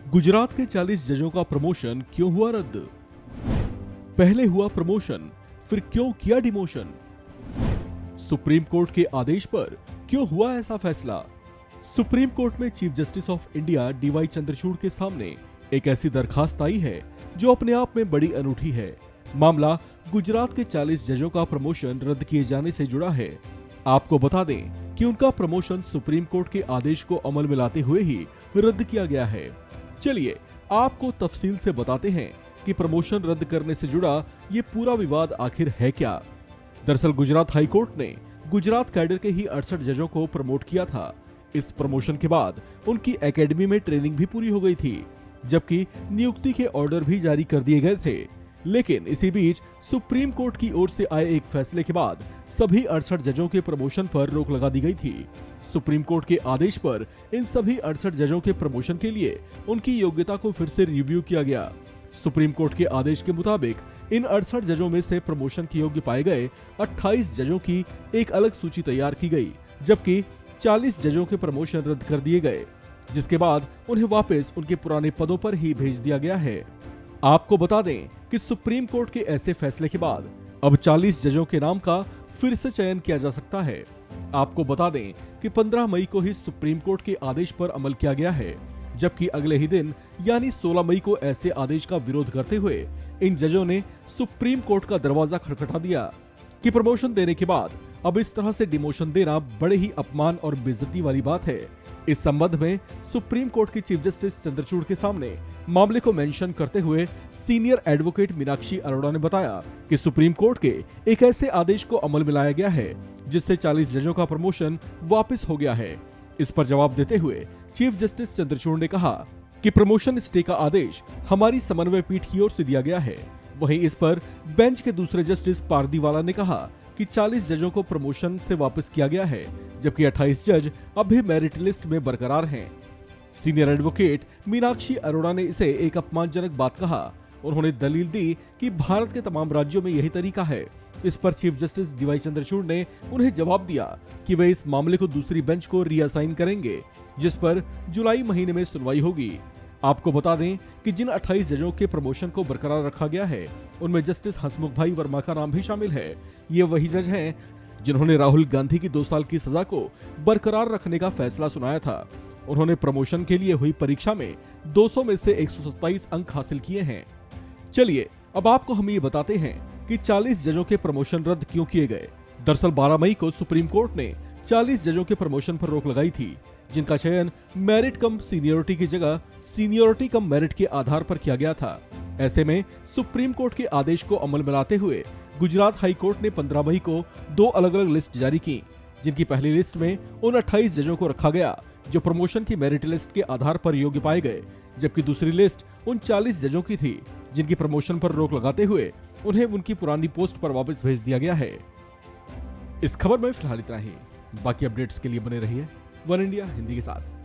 गुजरात के 40 जजों का प्रमोशन क्यों हुआ रद्द? पहले हुआ प्रमोशन, फिर क्यों किया डिमोशन? सुप्रीम कोर्ट के आदेश पर क्यों हुआ ऐसा फैसला? सुप्रीम कोर्ट में chief justice of India DY Chandrachud के सामने एक ऐसी दरखास्त आई है जो अपने आप में बड़ी अनूठी है। मामला गुजरात के 40 जजों का प्रमोशन रद्द किए जाने से जुड़ा है। आपको बता दें कि उनका प्रमोशन सुप्रीम कोर्ट के आदेश को अमल में लाते हुए ही रद्द किया गया है। चलिए आपको तफसील से बताते हैं कि प्रमोशन रद्द करने से जुड़ा ये पूरा विवाद आखिर है क्या। दरअसल गुजरात हाई कोर्ट ने गुजरात कैडर के ही 68 जजों को प्रमोट किया था। इस प्रमोशन के बाद उनकी एकेडमी में ट्रेनिंग भी पूरी हो गई थी, जबकि नियुक्ति के ऑर्डर भी जारी कर दिए गए थे। लेकिन इसी बीच सुप्रीम कोर्ट की ओर से आए एक फैसले के बाद सभी 68 जजों के प्रमोशन पर रोक लगा दी गई थी। सुप्रीम कोर्ट के आदेश पर इन सभी 68 जजों के प्रमोशन के लिए उनकी योग्यता को फिर से रिव्यू किया गया। सुप्रीम कोर्ट के आदेश के मुताबिक इन 68 जजों में से प्रमोशन के योग्य पाए गए 28 जजों की एक अलग सूची तैयार की गई, जबकि 40 जजों के प्रमोशन रद्द कर दिए गए, जिसके बाद उन्हें वापस उनके पुराने पदों पर ही भेज दिया गया है। आपको बता दें कि सुप्रीम कोर्ट के ऐसे फैसले के बाद अब 40 जजों के नाम का फिर से चयन किया जा सकता है। आपको बता दें कि 15 मई को ही सुप्रीम कोर्ट के आदेश पर अमल किया गया है, जबकि अगले ही दिन यानी 16 मई को ऐसे आदेश का विरोध करते हुए इन जजों ने सुप्रीम कोर्ट का दरवाजा खटखटा दिया कि प्रमोशन देने के बाद अब इस तरह से डिमोशन देना बड़े ही अपमान और बेइज्जती वाली बात है। इस संबंध में सुप्रीम कोर्ट की चीफ जस्टिस चंद्रचूड़ के सामने मामले को मेंशन करते हुए सीनियर एडवोकेट मीनाक्षी अरोड़ा ने बताया कि सुप्रीम कोर्ट के एक ऐसे आदेश को अमल में लाया गया है जिससे 40 जजों का प्रमोशन वापस हो गया है। इस पर जवाब देते हुए चीफ जस्टिस चंद्रचूड़ ने कहा कि प्रमोशन स्टे का आदेश हमारी समन्वय पीठ की ओर से दिया गया है। वहीं इस पर बेंच के दूसरे जस्टिस पारदीवाला ने कहा कि 40 जजों को प्रमोशन से वापस किया गया है, जबकि 28 जज अब भी मेरिट लिस्ट में बरकरार हैं। सीनियर एडवोकेट मीनाक्षी अरोड़ा ने इसे एक अपमानजनक बात कहा। उन्होंने दलील दी कि भारत के तमाम राज्यों में यही तरीका है। इस पर चीफ जस्टिस डीवाई चंद्रचूड़ ने उन्हें जवाब दिया कि वे इस मामले को दूसरी बेंच को रीअसाइन करेंगे, जिस पर जुलाई महीने में सुनवाई होगी। आपको बता दें कि जिन 28 जजों के प्रमोशन को बरकरार रखा गया है उनमें जस्टिस हसमुख भाई वर्मा का नाम भी शामिल है। ये वही जज हैं जिन्होंने राहुल गांधी की 2 साल की सजा को बरकरार रखने का फैसला सुनाया था। उन्होंने प्रमोशन के लिए हुई परीक्षा में 200 में से 127 अंक हासिल किए हैं। चलिए अब आपको हम ये बताते हैं कि 40 जजों के प्रमोशन रद्द क्यों किए गए। दरअसल 12 मई को सुप्रीम कोर्ट ने 40 जजों के प्रमोशन पर रोक लगाई थी, जिनका चयन मेरिट कम सीनियरिटी की जगह सीनियरिटी कम मेरिट के आधार पर किया गया था। ऐसे में सुप्रीम कोर्ट के आदेश को अमल में लाते हुए गुजरात हाई कोर्ट ने 15 मई को 2 अलग अलग लिस्ट जारी की, जिनकी पहली लिस्ट में उन 28 जजों को रखा गया जो प्रमोशन की मेरिट लिस्ट के आधार पर योग्य पाए गए, जबकि दूसरी लिस्ट उन 40 जजों की थी जिनकी प्रमोशन पर रोक लगाते हुए उन्हें उनकी पुरानी पोस्ट पर वापस भेज दिया गया है। इस खबर में फिलहाल इतना ही। बाकी अपडेट्स के लिए बने रहिए वन इंडिया हिंदी के साथ।